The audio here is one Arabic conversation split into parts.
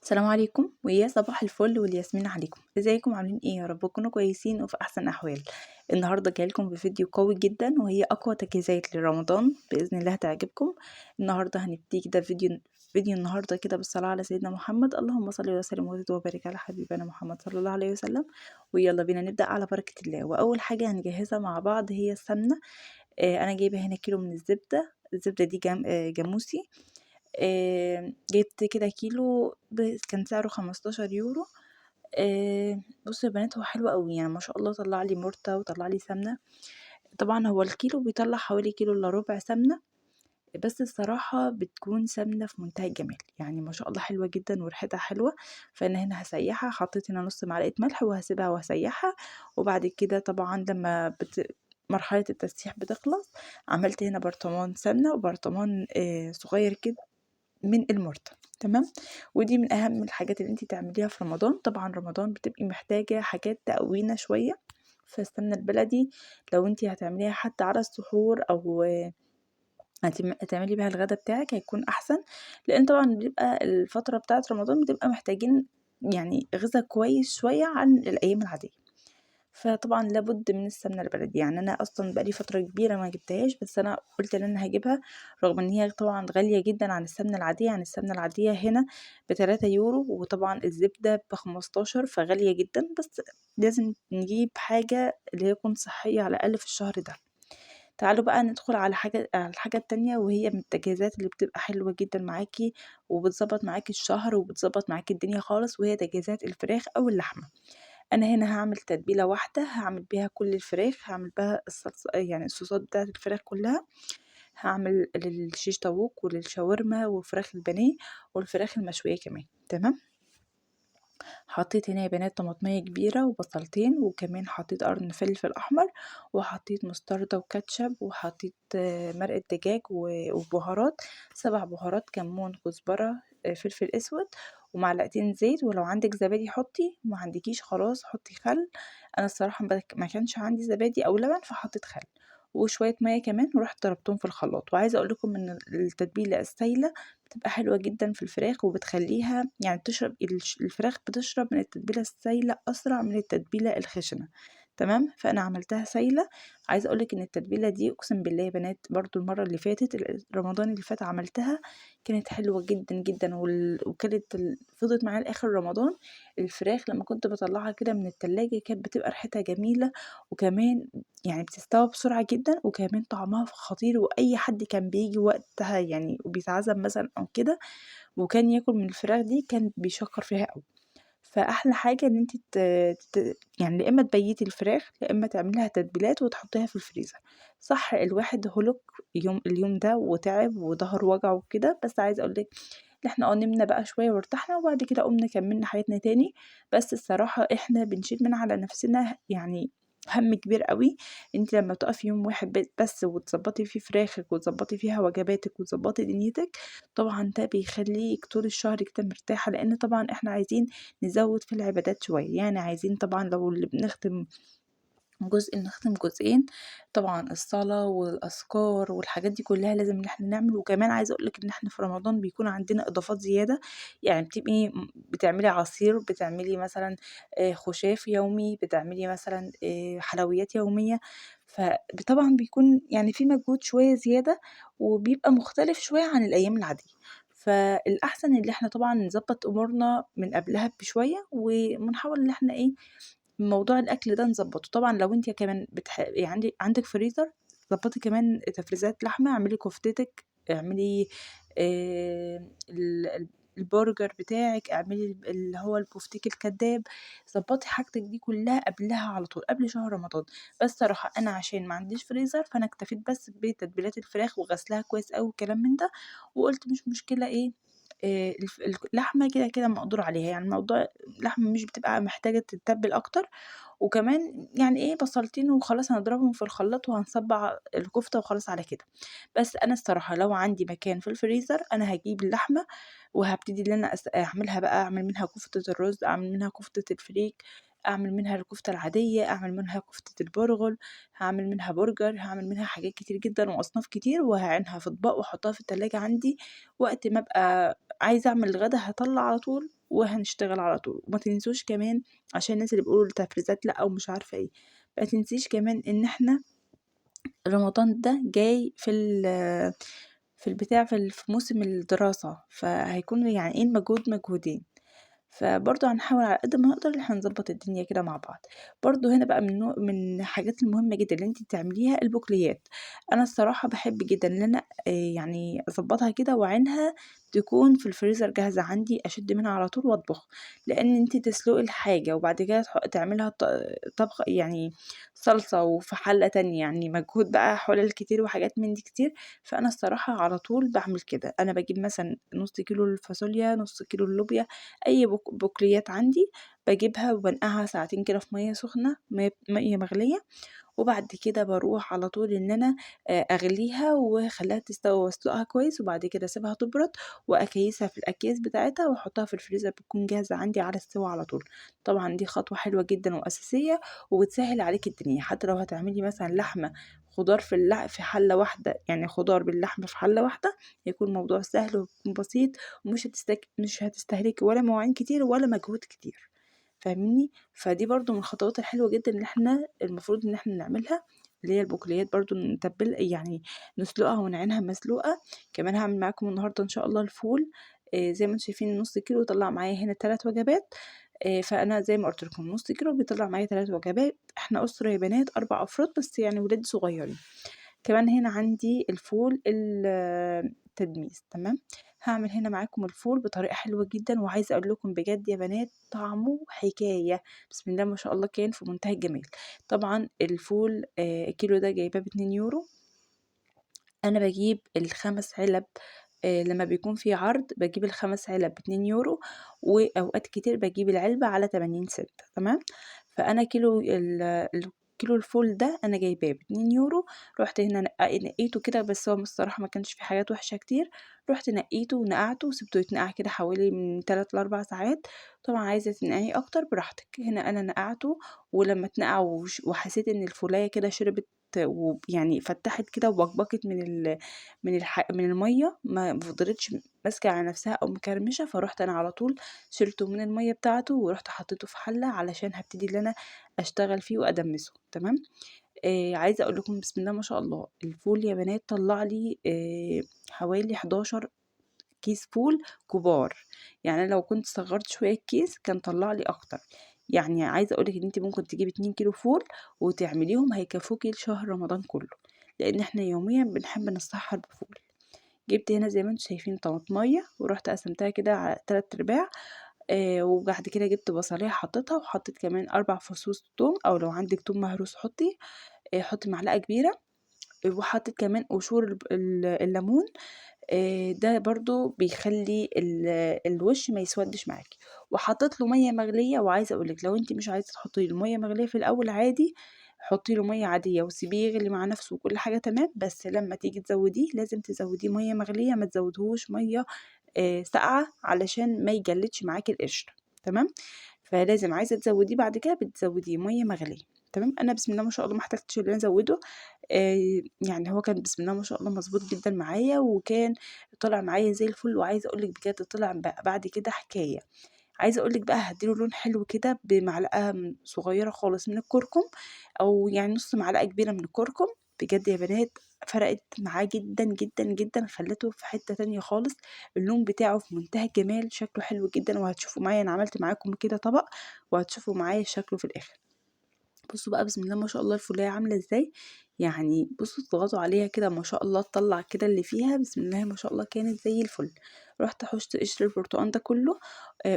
السلام عليكم ويا صباح الفل والياسمين عليكم. ازيكم عاملين ايه؟ يا رب تكونوا كويسين وفي احسن احوال. النهارده جايلكم بفيديو قوي جدا وهي اقوى تجهيزات لرمضان باذن الله هتعجبكم. النهارده هنبتدي كده فيديو النهارده كده بالصلاه على سيدنا محمد، اللهم صل وسلم وزد وبارك على حبيبنا محمد صلى الله عليه وسلم. ويلا بينا نبدا على بركه الله. واول حاجه هنجهزها مع بعض هي السمنه. انا جايبه هنا كيلو من الزبده دي جاموسي. جبت كده كيلو كان سعره 15 يورو. بصوا يا بنات، هو حلو قوي يعني ما شاء الله، طلع لي مرتة وطلع لي سمنة. طبعا هو الكيلو بيطلع حوالي كيلو الا ربع سمنة، بس الصراحة بتكون سمنة في منتهى الجمال، يعني ما شاء الله حلوة جدا وريحتها حلوة. فانا هنا هسيحها، حطيت هنا نص معلقة ملح وهسيبها وهسيحها. وبعد كده طبعا لما مرحلة التسييح بتخلص، عملت هنا برطمان سمنة وبرطمان صغير كده من المرتة. تمام. ودي من اهم الحاجات اللي انتي تعمليها في رمضان. طبعا رمضان بتبقي محتاجة حاجات تقوينا شوية، فالسمنة البلدي لو انتي هتعمليها حتى على السحور او هتعملي بيها الغدا بتاعك هيكون احسن، لان طبعا بيبقى الفترة بتاعت رمضان بتبقى محتاجين يعني غذا كويس شوية عن الايام العادية. فطبعا لابد من السمنة البلدي، يعني انا اصلا بقالي فترة كبيرة ما جبتهاش، بس انا قلت ان انا هجيبها رغم ان هي طبعا غالية جدا عن السمنة العادية. يعني السمنة العادية هنا ب3 يورو، وطبعا الزبدة ب15، فغالية جدا. بس لازم نجيب حاجة اللي هي تكون صحية على الاقل في الشهر ده. تعالوا بقى ندخل على الحاجة التانية، وهي من التجهيزات اللي بتبقى حلوة جدا معاكي وبتظبط معاكي الشهر وبتظبط معاكي الدنيا خالص، وهي تجهيزات الفراخ او اللحمة. انا هنا هعمل تتبيله واحده هعمل بيها كل الفراخ، هعمل بها الصلصه يعني الصوصات بتاعه الفراخ كلها. هعمل للشيش طاووق وللشاورما وفراخ البانيه والفراخ المشويه كمان. تمام. حطيت هنا يا بنات طماطمية كبيرة وبصلتين، وكمان حطيت قرن فلفل أحمر، وحطيت مستردة وكاتشب، وحطيت مرقة دجاج وبهارات، 7 بهارات: كمون، كزبرة، فلفل أسود، ومعلقتين زيت. ولو عندك زبادي حطي، وما عندكيش خلاص حطي خل. أنا الصراحة ما كانش عندي زبادي أو لبن فحطيت خل، وشوية مية كمان، ورحت ضربتهم في الخلاط. وعايزة أقول لكم إن التتبيلة السايلة بتبقى حلوة جدا في الفراخ، وبتخليها يعني تشرب الفراخ بتشرب من التتبيلة السايلة أسرع من التتبيلة الخشنة. تمام. فأنا عملتها سايلة. عايزة أقولك إن التتبيلة دي أقسم بالله يا بنات، برضو المرة اللي فاتت رمضان اللي فات عملتها، كانت حلوة جدا جدا، وكانت فضلت معايا لآخر رمضان. الفراخ لما كنت بطلعها كده من التلاجة كانت بتبقى ريحتها جميلة، وكمان يعني بتستوى بسرعة جدا، وكمان طعمها خطير. وأي حد كان بيجي وقتها يعني وبيتعزم مثلا أو كده وكان ياكل من الفراخ دي كان بيشكر فيها أوي. فأحلى حاجة إن انتي يعني يا إما تبيتي الفراخ يا إما تعمليها تتبيلات وتحطيها في الفريزر. صح الواحد هلك اليوم ده وتعب وظهر وجعه وكده، بس عايزة أقولك إن احنا نمنا بقى شوية وارتحنا، وبعد كده قمنا كملنا حياتنا تاني. بس الصراحة احنا بنشيل من على نفسنا يعني هم كبير قوي. انت لما تقفي يوم واحد بس وتظبطي فيه فراخك وتظبطي فيها وجباتك وتظبطي دنيتك، طبعا ده بيخليك طول الشهر كده مرتاحة. لان طبعا احنا عايزين نزود في العبادات شوية، يعني عايزين طبعا لو اللي بنختم جزء نختم جزئين. طبعا الصلاة والأذكار والحاجات دي كلها لازم ان احنا نعمل. وكمان عايزة اقولك ان احنا في رمضان بيكون عندنا اضافات زيادة، يعني بتبقي بتعملي عصير، بتعملي مثلا خشاف يومي، بتعملي مثلا حلويات يومية. فطبعا بيكون يعني في مجهود شوية زيادة، وبيبقى مختلف شوية عن الأيام العادية. فالأحسن اللي احنا طبعا نظبط أمورنا من قبلها بشوية، ونحاول ان احنا موضوع الأكل ده نضبطه. طبعا لو انت كمان يعني عندك فريزر، ظبطي كمان تفريزات لحمة، اعملي كفتتك، اعملي البرجر بتاعك، اعملي اللي هو البفتيك الكداب. ظبطي حاجتك دي كلها قبلها على طول قبل شهر رمضان. بس صراحة انا عشان ما عنديش فريزر فانا اكتفيت بس بتتبيلات الفراخ وغسلها كويس اوي وكلام من ده. وقلت مش مشكلة اللحمة كده كده مقدور عليها، يعني موضوع اللحمة مش بتبقى محتاجة تتبل أكتر. وكمان يعني بصلتين وخلاص هنضربهم في الخلاط وهنصبع الكفتة وخلاص على كده. بس أنا الصراحة لو عندي مكان في الفريزر أنا هجيب اللحمة وهبتدي إن أنا أعملها بقى، أعمل منها كفتة الرز، أعمل منها كفتة الفريك، أعمل منها الكفتة العادية، أعمل منها كفتة البرغل، هعمل منها برجر، هعمل منها حاجات كتير جدا وأصناف كتير، وهعينها في أطباق وأحطها في التلاجة عندي. وقت ما أبقى عايزة أعمل الغدا هطلع على طول وهنشتغل على طول. وما تنسوش كمان عشان الناس اللي بيقولوا التفريزات لأ ومش عارفة إيه، ما تنسيش كمان إن إحنا رمضان ده جاي في البتاع في موسم الدراسة، فهيكون يعني إيه المجهود مجهودين. فبرضه هنحاول على قد ما نقدر إن إحنا نضبط الدنيا كده مع بعض. برضه هنا بقى من الحاجات المهمة جدًا اللي أنتِ تعمليها البقوليات. أنا الصراحة باحب جدًا إن أنا يعني أضبطها كده وأعينها تكون في الفريزر جاهزة عندي، أشد منها على طول وأطبخ. لإن أنتِ تسلقي الحاجة وبعد كده تعمليها طبخ يعني صلصة وفي حلة تانية، يعني مجهود بقى حلل كتير وحاجات من دي كتير. فأنا الصراحة على طول باعمل كده. أنا باجيب مثلًا نُص كيلو الفاصوليا، نُص كيلو اللوبيا، أي بقوليات عندي باجيبها وبانقعها ساعتين كده في مَيّة سخنة، مَيّة مغلية. وبعد كده باروح على طول إن أنا أغليها واخلّيها تستوي واسلقها كويس، وبعد كده اسيبها تبرد وأكيّسها في الأكياس بتاعتها واحطها في الفريزر بتكون جاهزة عندي على السِوَى على طول. طبعًا دي خطوة حلوة جدًا وأساسية وبتسهّل عليكِ الدنيا. حتى لو هتعملي مثلًا لحمة خضار في حلة واحدة، يعني خضار باللحمة في حلة واحدة، هيكون الموضوع سهل وبسيط ومش مش هتستهلكي ولا مواعين كتير ولا مجهود كتير. فاهميني؟ فدي برضه من الخطوات الحلوة جدًا اللي إحنا المفروض إن إحنا نعملها، اللي هي البقوليات برضه يعني نسلقها ونعينها مسلوقة. كمان هاعمل معاكم النهارده إن شاء الله الفول. زي ما أنتم شايفين نُص كيلو طلّع معايا هنا 3 وجبات. فأنا زي ما قُلت لكم نُص كيلو بيطلّع معايا 3 وجبات. إحنا أسرة يا بنات 4 أفراد بس يعني ولادي صغيّرين. كمان هنا عندي الفول التدميس تمام. هاعمل هنا معاكم الفول بطريقة حلوة جدًا، وعايزة أقول لكم بجد يا بنات طعمه حكاية، بسم الله ما شاء الله كان في منتهى الجمال. طبعًا الفول الكيلو ده جايباه ب2€. أنا باجيب ال5 علب. لمّا بيكون في عرض باجيب ال5 علب ب2€، وأوقات كتير باجيب العلبة على 80 سِنت تمام. فأنا كيلو الفول ده أنا جايباه ب2€. رُحت هنا نقّيته كده بس هو الصراحة ما كانش فيه حاجات وحشة كتير. رُحت نقّيته ونقعته وسِبته يتنقع كده حوالي من 3 ل4 ساعات. طبعًا عايزة تنقعيه أكتر براحتك. هنا أنا نقعته ولمّا اتنقع وحسيت إن الفولاية كده شربت يعني فتّحت كده وبقبقت من المَيّة، ما فضلتش ماسكة على نفسها أو مكرمشة. فرُحت أنا على طول شِلته من المَيّة بتاعته ورُحت حطيته في حلة علشان هابتدي إن أنا أشتغل فيه وأدمّسه تمام. عايزة أقول لكم بسم الله ما شاء الله الفول يا بنات طلّع لي حوالي 11 كيس فول كبار. يعني أنا لو كنت صغّرت شوية الكيس كان طلّع لي أكتر. يعني عايزة أقول لِك إن أنتِ ممكن تجيبي 2 كيلو فول وتعمليهم هيكفّوكِ لشهر رمضان كلّه. لإن إحنا يوميًا بنحب نتسحّر بفول. جِبت هنا زي ما أنتم شايفين طماطماية ورُحت قسمتها كده على 3/4. وبعد كده جِبت بصلاية حطيتها وحطيت كمان 4 فصوص توم أو لو عندِك توم مهروس حُطّي. حُطّي معلقة كبيرة. وحطيت كمان قشور الليمون. ده برضه بيخلّي الوش ما يسوَدّش معاكِ. وحطيت له مَيّة مغلية. وعايزة أقول لِك لو أنتِ مش عايزة تحطّي له مَيّة مغلية في الأول عادي، حطّي له مَيّة عادية وسيبيه يغلي مع نَفْسه وكل حاجة تمام. بس لمّا تيجي تزوّديه لازم تزوّديه مَيّة مغلية، ما تزوّديهوش مَيّة ساقعة علشان ما يجلّدش معاكِ القشر تمام. فلازم عايزة تزوّديه بعد كده بتزوّديه مَيّة مغلية تمام. أنا بسم الله ما شاء الله ما احتجتش إن أنا أزوّده. آآ يعني هو كان بسم الله ما شاء الله مضبوط جدًا معايا وكان طلع معايا زي الفل. وعايزة أقول لِك بجد طلع بعد كده حكاية. عايزة أقول لِك بقى هادّي له لون حلو كده بمعلقة صغيرة خالص من الكركم أو يعني نُص معلقة كبيرة من الكركم. بجد يا بنات فرقت معاه جدًا، جدًا، جدًا. خلّته في حتّة تانية خالص. اللون بتاعه في منتهى الجمال، شكله حلو جدًا. وهتشوفوا معايا أنا عملت معاكم كده طبق وهتشوفوا معايا شكله في الآخر. بُصّوا بقى بسم الله ما شاء الله الفولاية عاملة إزاي. يعني بُصّوا اضغطوا عليها كده ما شاء الله تطلّع كده اللي فيها بسم الله ما شاء الله كانت زي الفل. رُحت حُشت قشر البرتقان ده كلّه.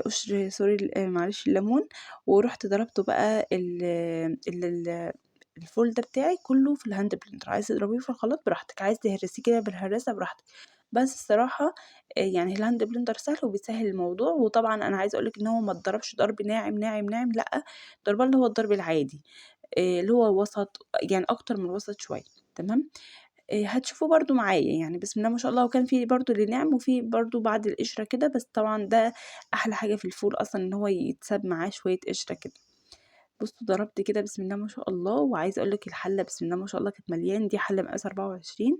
قشر سوري معلش الليمون. ورُحت ضربته بقى ال الفول ده بتاعي كلّه في الهاند بلندر. عايزة تضربيه في الخلاط براحتك، عايزة تهرسيه كده بالهراسة براحتك. بس الصراحة يعني الهاند بلندر سهل وبيسهّل الموضوع. وطبعًا أنا عايزة أقول لِك إن هو ما اتضربش ضرب ناعم، ناعم، ناعم لأ. ضرباه اللي هو الضرب العادي. اللي هو وسط، يعني أكتر من الوسط شوية تمام. هتشوفوه برضه معايا يعني بسم الله ما شاء الله. وكان في برضه اللي ناعم وفي برضه بعد القشرة كده. بس طبعًا ده أحلى حاجة في الفول أصلًا إن هو يتساب معاه شوية قشرة كده. بُصّوا ضربت كده بسم الله ما شاء الله، وعايزة أقول لِك الحلة بسم الله ما شاء الله كانت مليانة، دي حلة مقاس 24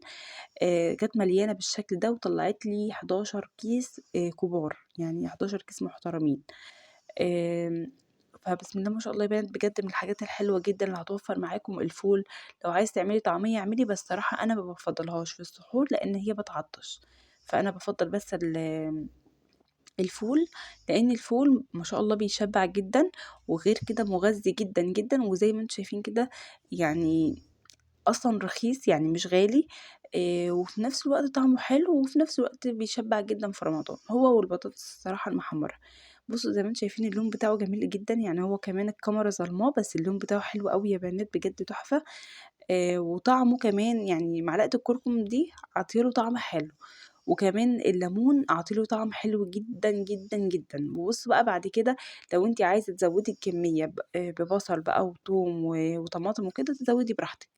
كانت مليانة بالشكل ده وطلّعت لي 11 كيس كبار، يعني 11 كيس محترمين. آمم، فبسم الله ما شاء الله يا بنات بجد من الحاجات الحلوة جدًا اللي هتوفّر معاكم الفول، لو عايزة تعملي طعمية اعملي، بس الصراحة أنا ما بافضّلهاش في السحور لإن هي بتعطّش، فأنا بافضّل بس الفول، لإن الفول ما شاء الله بيشبّع جدًا، وغير كده مغذي جدًا، جدًا، وزي ما أنتم شايفين كده يعني أصلًا رخيص يعني مش غالي، وفي نفس الوقت طعمه حلو، وفي نفس الوقت بيشبّع جدًا في رمضان، هو والبطاطس الصراحة المحمرة. بُصّوا زي ما أنتم شايفين اللون بتاعه جميل جدًا، يعني هو كمان الكاميرا ظالماه بس اللون بتاعه حلو أوي يا بنات بجد تحفة، وطعمه كمان يعني معلقة الكركم دي عاطية له طعم حلو. وكمان الليمون أعطي له طعم حلو جدًا، جدًا، جدًا. وبُصّوا بقى بعد كده لو أنتِ عايزة تزوّدي الكمية ببصل بقى وتوم وطماطم وكده تزوّدي براحتك.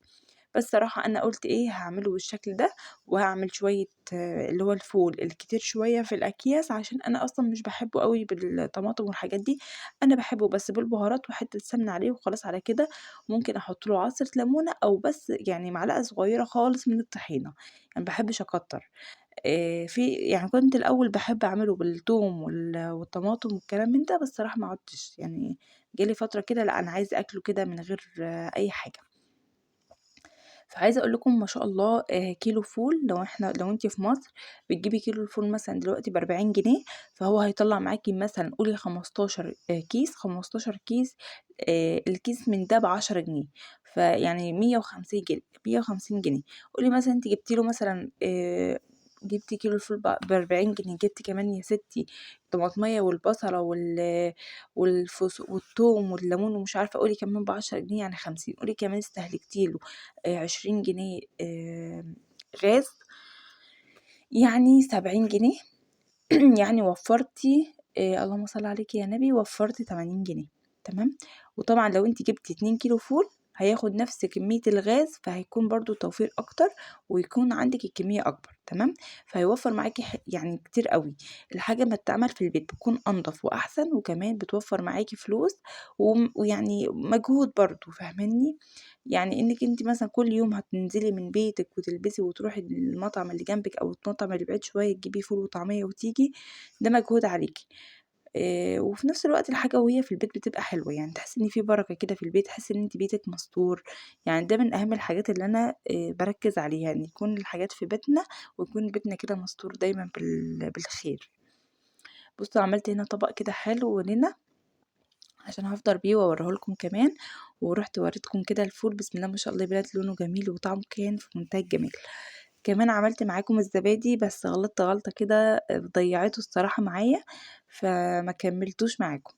بس صراحة أنا قُلت إيه هاعمله بالشكل ده، وهاعمل شوية اللي هو الفول الكتير شوية في الأكياس، عشان أنا أصلًا مش باحبه أوي بالطماطم والحاجات دي، أنا باحبه بس بالبهارات وحتة سمنة عليه وخلاص على كده، ممكن أحط له عصرة ليمونة أو بس يعني معلقة صغيرة خالص من الطحينة، يعني ما باحبش أكتر. يعني كنت الأول باحب أعمله بالتوم والطماطم والكلام من ده، بس الصراحة ما عُدتش، يعني جه لي فترة كده لأ أنا عايزة آكله كده من غير أي حاجة. فعايزة أقول لكم ما شاء الله كيلو فول لو أنتِ في مصر بتجيبي كيلو الفول مثلًا دلوقتي ب40 جنيه، فهو هيطلّع معاكِ مثلًا قولي 15 كيس، 15 كيس الكيس من ده ب10 جنيه، فيعني 150 جنيه. قولي مثلًا أنتِ جبتِ له مثلًا جبتِ كيلو الفول ب40 جنيه، جبتِ كمان يا ستي الطماطمية والبصلة والتوم والليمون ومش عارفة قولي كمان ب10 جنيه يعني 50، قولي كمان استهلكتِ له 20 جنيه غاز، يعني 70 جنيه يعني وفّرتِ اللهم صل عليكِ يا نبي، وفّرتِ 80 جنيه تمام، وطبعًا لو أنتِ جبتِ 2 كيلو فول هياخد نفس كمية الغاز، فهيكون برضه توفير أكتر، ويكون عندِك الكمية أكبر تمام، فهيوفّر معاكِ يعني كتير أوي، الحاجة أمّا تتعمل في البيت بتكون أنضف وأحسن، وكمان بتوفّر معاكِ فلوس ويعني مجهود برضه فاهماني؟ يعني إنِّك أنتِ مثلًا كل يوم هتنزلي من بيتِك وتلبسي وتروحي المطعم اللي جنبِك أو المطعم اللي بعيد شوية تجيبي فول وطعمية وتيجي، ده مجهود عليكِ. وفي نفس الوقت الحاجة وهي في البيت بتبقى حلوة، يعني تحسّي إن في بركة كده في البيت، تحسّي إن أنتِ بيتِك مستور، يعني ده من أهم الحاجات اللي أنا باركّز عليها، إن يكون الحاجات في بيتنا ويكون بيتنا كده مستور دايمًا بالخير. بُصّوا عملت هنا طبق كده حلو لينا عشان هافطر بيه واوريه لكم كمان، ورُحت وريتكم كده الفول بسم الله ما شاء الله يا بنات لونه جميل وطعمه كان في منتهى الجمال. كمان عملت معاكم الزبادي بس غلطت غلطة كده ضيّعته الصراحة معايا، فما كمّلتوش معاكم.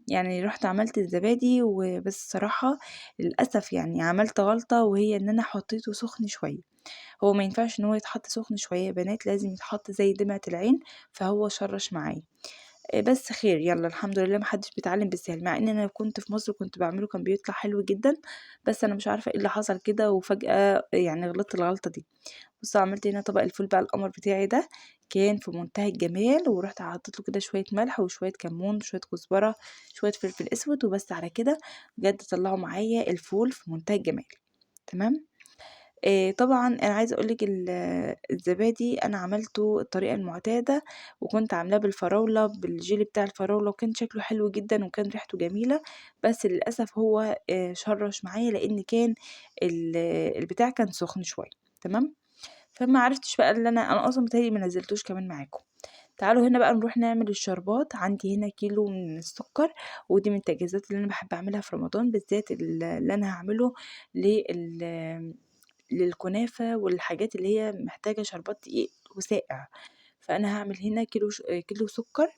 يعني رُحت عملت الزبادي بس الصراحة للأسف يعني عملت غلطة وهي إن أنا حطيته سُخن شوية، هو ما ينفعش إن هو يتحط سُخن شوية يا بنات لازم يتحط زي دمعة العين، فهو شرّش معايا. بس خير يالّا الحمد لله ما حدش بيتعلّم بالسهل، مع إن أنا كنت في مصر كنت باعمله كان بيطلع حلو جدًا، بس أنا مش عارفة إيه اللي حصل كده وفجأة يعني غلطت الغلطة دي. بُصّوا عملت هنا طبق الفول بقى القمر بتاعي ده، كان في منتهى الجمال، ورُحت حطيت له كده شوية ملح وشوية كمون وشوية كزبرة، شوية فلفل أسود وبس على كده، بجد طلّعوا معايا الفول في منتهى الجمال، تمام؟ طبعًا أنا عايزة أقول لِك الزبادي أنا عملته الطريقة المعتادة، وكنت عاملاه بالفراولة بالجيلي بتاع الفراولة، وكان شكله حلو جدًا وكان ريحته جميلة، بس للأسف هو شرّش معايا لإن كان البتاع كان سخن شوية، تمام؟ فما عرفتش بقى اللي أنا أصلًا بيتهيأ لي ما نزّلتوش كمان معاكم. تعالوا هنا بقى نروح نعمل الشربات، عندي هنا كيلو من السكر، ودي من التجهيزات اللي أنا باحب أعملها في رمضان بالذات اللي أنا هاعمله للكنافة والحاجات اللي هي محتاجة شربات دقيق وساقع، فأنا هاعمل هنا كيلو سكر،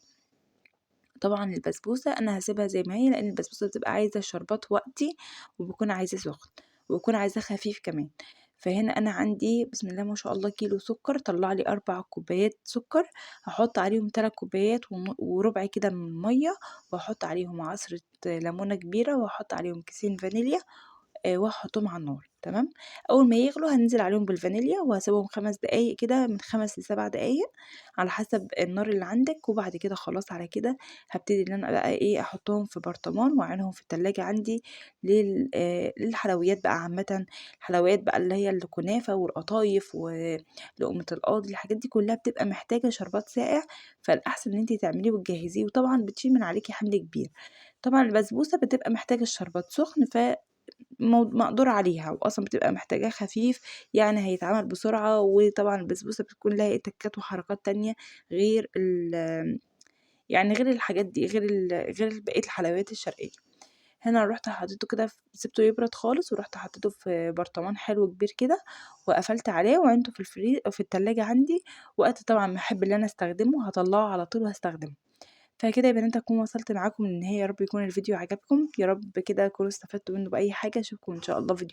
طبعًا البسبوسة أنا هاسيبها زي ما هي، لإن البسبوسة بتبقى عايزة شربات وقتي وبيكون عايزاه سخن، وبيكون عايزاه خفيف كمان، فهنا أنا عندي بسم الله ما شاء الله كيلو سكر طلّع لي 4 كوبايات سكر، هاحط عليهم 3 كوبايات وربع كده من مَيّة، وهاحط عليهم عصرة ليمونة كبيرة، وهاحط عليهم كيسين فانيليا وهاحطهم على النار تمام. أول ما يغلوا هانزل عليهم بالفانيليا وهاسيبهم 5 دقايق كده، من 5 ل7 دقايق على حسب النار اللي عندك، وبعد كده خلاص على كده هابتدي إن أنا بقى إيه أحطهم في برطمان وأعينهم في التلاجة عندي للحلويات بقى عامةً، الحلويات بقى اللي هي الكنافة والقطايف ولقمة القاضي، الحاجات دي كلها بتبقى محتاجة شربات ساقع، فالأحسن إن أنتِ تعمليه وتجهزيه، وطبعًا بتشيل من عليكِ حمل كبير. طبعًا البسبوسة بتبقى محتاجة الشربات سخن مقدور عليها، وأصلًا بتبقى محتاجاه خفيف، يعني هيتعمل بسرعة، وطبعًا البسبوسة بتكون لها إيه تكات وحركات تانية غير يعني غير الحاجات دي، غير بقية الحلويات الشرقية. هنا رُحت حطيته كده سِبته يبرد خالص، ورُحت حطيته في برطمان حلو كبير كده، وقفلت عليه وعينته في التلاجة عندي، وقت طبعًا ما أحب إن أنا أستخدمه هاطلّعه على طول وهاستخدمه. فكده يا بنات أكون وصلت معاكم للنهاية، يا رب يكون الفيديو عجبكم، يا رب كده تكونوا استفدتوا منه بأي حاجة، أشوفكم إن شاء الله فيديو